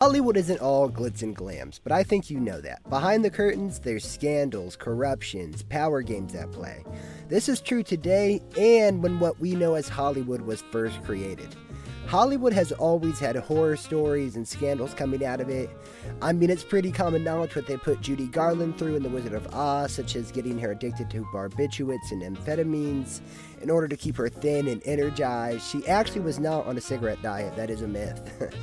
Hollywood isn't all glitz and glams, but I think you know that. Behind the curtains, there's scandals, corruptions, power games at play. This is true today and when what we know as Hollywood was first created. Hollywood has always had horror stories and scandals coming out of it. I mean, it's pretty common knowledge what they put Judy Garland through in The Wizard of Oz, such as getting her addicted to barbiturates and amphetamines in order to keep her thin and energized. She actually was not on a cigarette diet, that is a myth.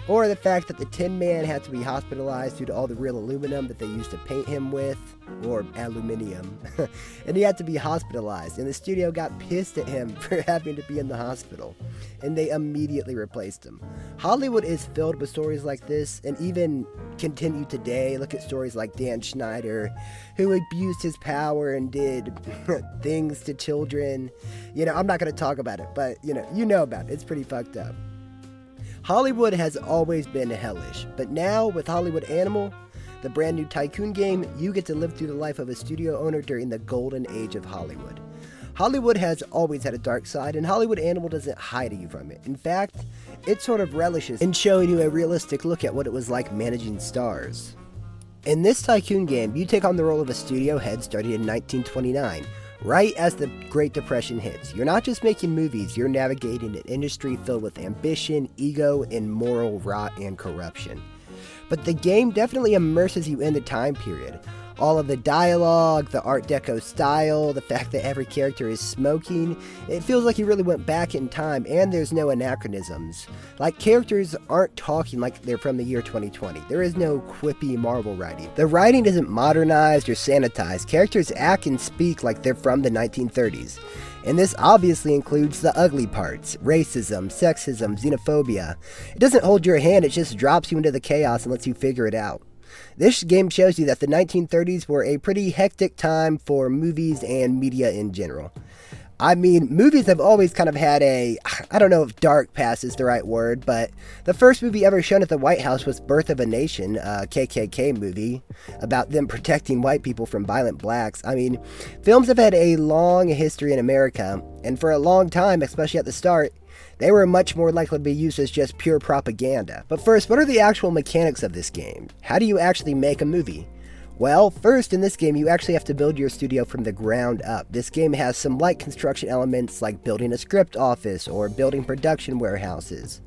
Or the fact that the Tin Man had to be hospitalized due to all the real aluminum that they used to paint him with, or aluminium. And he had to be hospitalized, and the studio got pissed at him for having to be in the hospital, and they immediately replaced him. Hollywood is filled with stories like this, and even continue today. Look at stories like Dan Schneider, who abused his power and did things to children. I'm not going to talk about it, but you know about it. It's pretty fucked up. Hollywood has always been hellish, but now with Hollywood Animal, the brand new tycoon game, you get to live through the life of a studio owner during the golden age of Hollywood. Hollywood has always had a dark side, and Hollywood Animal doesn't hide you from it. In fact, it sort of relishes in showing you a realistic look at what it was like managing stars. In this tycoon game, you take on the role of a studio head starting in 1929. Right as the Great Depression hits. You're not just making movies, you're navigating an industry filled with ambition, ego, and moral rot and corruption. But the game definitely immerses you in the time period. All of the dialogue, the Art Deco style, the fact that every character is smoking, it feels like you really went back in time, and there's no anachronisms. Like, characters aren't talking like they're from the year 2020. There is no quippy Marvel writing. The writing isn't modernized or sanitized. Characters act and speak like they're from the 1930s. And this obviously includes the ugly parts: racism, sexism, xenophobia. It doesn't hold your hand, it just drops you into the chaos and lets you figure it out. This game shows you that the 1930s were a pretty hectic time for movies and media in general. I mean, movies have always kind of had I don't know if dark past is the right word, but the first movie ever shown at the White House was Birth of a Nation, a KKK movie about them protecting white people from violent blacks. I mean, films have had a long history in America, and for a long time, especially at the start, they were much more likely to be used as just pure propaganda. But first, what are the actual mechanics of this game? How do you actually make a movie? Well, first in this game, you actually have to build your studio from the ground up. This game has some light construction elements like building a script office or building production warehouses.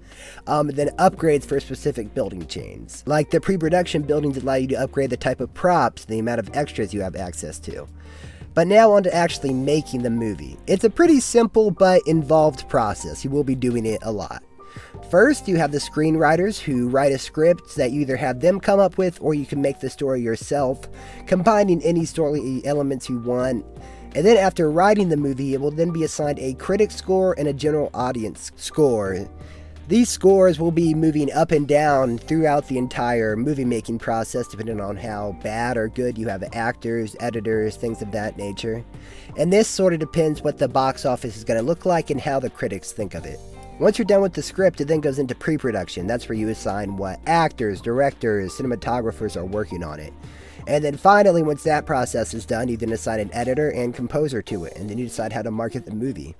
Then upgrades for specific building chains. Like the pre-production buildings allow you to upgrade the type of props, the amount of extras you have access to. But now on to actually making the movie. It's a pretty simple but involved process. You will be doing it a lot. First, you have the screenwriters who write a script that you either have them come up with or you can make the story yourself, combining any story elements you want. And then after writing the movie, it will then be assigned a critic score and a general audience score. These scores will be moving up and down throughout the entire movie-making process, depending on how bad or good you have actors, editors, things of that nature. And this sort of depends what the box office is going to look like and how the critics think of it. Once you're done with the script, it then goes into pre-production. That's where you assign what actors, directors, cinematographers are working on it. And then finally, once that process is done, you then assign an editor and composer to it, and then you decide how to market the movie.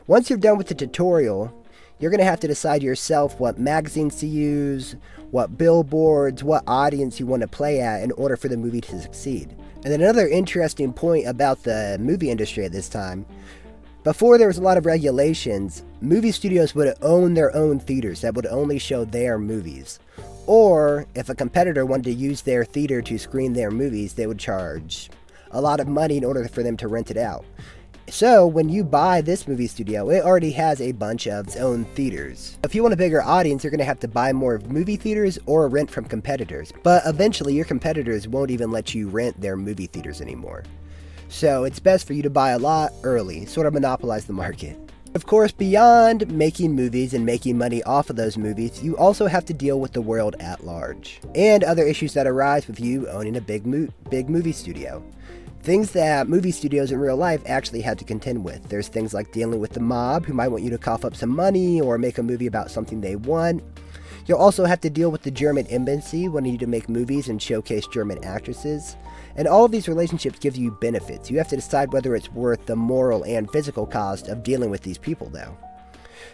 Once you're done with the tutorial, you're going to have to decide yourself what magazines to use, what billboards, what audience you want to play at in order for the movie to succeed. And then another interesting point about the movie industry at this time, before there was a lot of regulations, movie studios would own their own theaters that would only show their movies. Or if a competitor wanted to use their theater to screen their movies, they would charge a lot of money in order for them to rent it out. So when you buy this movie studio, it already has a bunch of its own theaters. If you want a bigger audience, you're going to have to buy more movie theaters or rent from competitors. But eventually your competitors won't even let you rent their movie theaters anymore. So it's best for you to buy a lot early, sort of monopolize the market. Of course, beyond making movies and making money off of those movies, you also have to deal with the world at large, and other issues that arise with you owning a big movie studio. Things that movie studios in real life actually had to contend with. There's things like dealing with the mob, who might want you to cough up some money or make a movie about something they want. You'll also have to deal with the German embassy wanting you to make movies and showcase German actresses. And all of these relationships give you benefits. You have to decide whether it's worth the moral and physical cost of dealing with these people, though.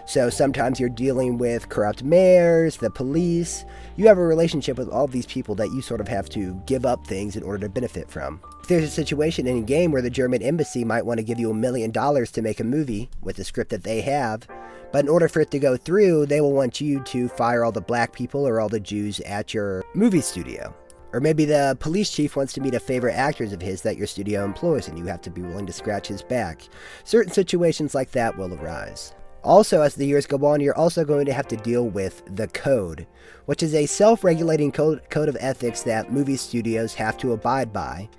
So sometimes you're dealing with corrupt mayors, the police. You have a relationship with all these people that you sort of have to give up things in order to benefit from. If there's a situation in a game where the German embassy might want to give you $1 million to make a movie with the script that they have, but in order for it to go through, they will want you to fire all the black people or all the Jews at your movie studio. Or maybe the police chief wants to meet a favorite actors of his that your studio employs, and you have to be willing to scratch his back. Certain situations like that will arise. Also, as the years go on, you're also going to have to deal with the code, which is a self-regulating code of ethics that movie studios have to abide by.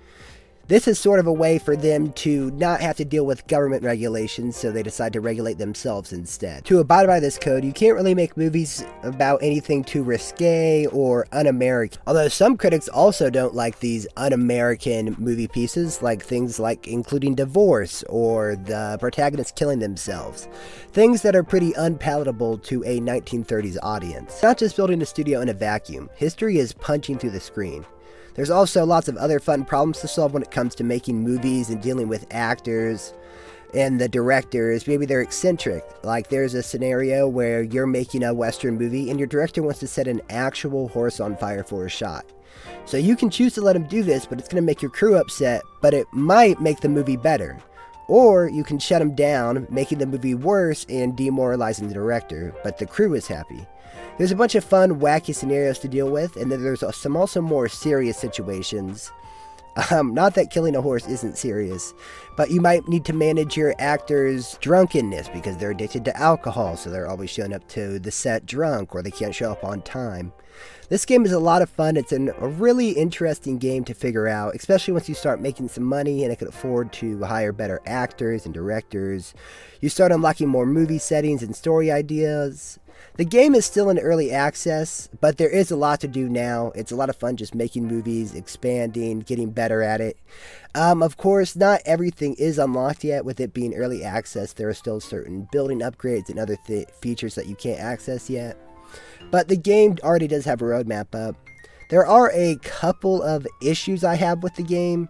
This is sort of a way for them to not have to deal with government regulations, so they decide to regulate themselves instead. To abide by this code, you can't really make movies about anything too risque or un-American. Although some critics also don't like these un-American movie pieces, like things like including divorce or the protagonist killing themselves. Things that are pretty unpalatable to a 1930s audience. Not just building a studio in a vacuum. History is punching through the screen. There's also lots of other fun problems to solve when it comes to making movies and dealing with actors and the directors. Maybe they're eccentric. Like there's a scenario where you're making a Western movie and your director wants to set an actual horse on fire for a shot. So you can choose to let him do this, but it's going to make your crew upset, but it might make the movie better. Or you can shut him down, making the movie worse and demoralizing the director, but the crew is happy. There's a bunch of fun, wacky scenarios to deal with, and then there's some also more serious situations. Not that killing a horse isn't serious, but you might need to manage your actors' drunkenness because they're addicted to alcohol, so they're always showing up to the set drunk or they can't show up on time. This game is a lot of fun. It's a really interesting game to figure out, especially once you start making some money and can afford to hire better actors and directors. You start unlocking more movie settings and story ideas. The game is still in early access, but there is a lot to do now. It's a lot of fun just making movies, expanding, getting better at it. Of course, not everything is unlocked yet with it being early access. There are still certain building upgrades and other features that you can't access yet. But the game already does have a roadmap up. There are a couple of issues I have with the game,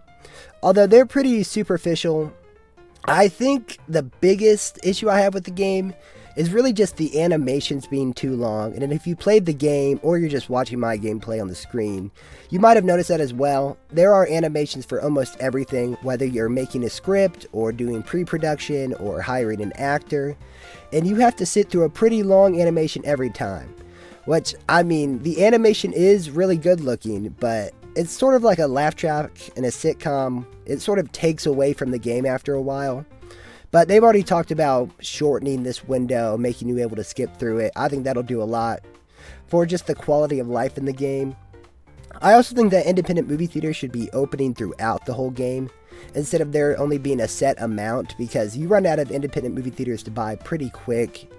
although they're pretty superficial. I think the biggest issue I have with the game is really just the animations being too long. And if you played the game or you're just watching my gameplay on the screen, you might have noticed that as well. There are animations for almost everything, whether you're making a script or doing pre-production or hiring an actor. And you have to sit through a pretty long animation every time. Which, I mean, the animation is really good looking, but it's sort of like a laugh track in a sitcom. It sort of takes away from the game after a while. But they've already talked about shortening this window, making you able to skip through it. I think that'll do a lot for just the quality of life in the game. I also think that independent movie theaters should be opening throughout the whole game, instead of there only being a set amount, because you run out of independent movie theaters to buy pretty quick.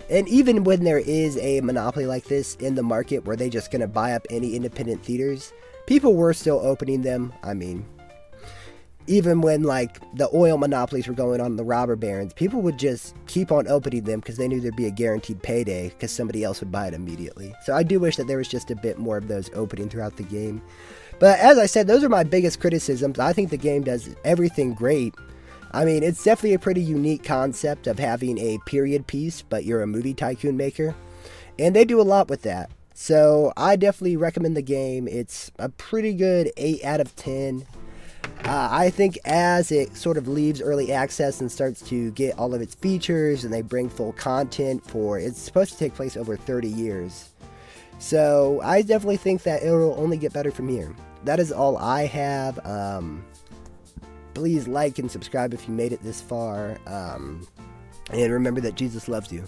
And even when there is a monopoly like this in the market where they're just going to buy up any independent theaters, people were still opening them. I mean, even when like the oil monopolies were going on, the robber barons, people would just keep on opening them because they knew there'd be a guaranteed payday because somebody else would buy it immediately. So I do wish that there was just a bit more of those opening throughout the game. But as I said, those are my biggest criticisms. I think the game does everything great. I mean, it's definitely a pretty unique concept of having a period piece, but you're a movie tycoon maker. And they do a lot with that. So I definitely recommend the game. It's a pretty good 8 out of 10. I think as it sort of leaves early access and starts to get all of its features and they bring full content it's supposed to take place over 30 years. So I definitely think that it'll only get better from here. That is all I have. Please like and subscribe if you made it this far. And remember that Jesus loves you.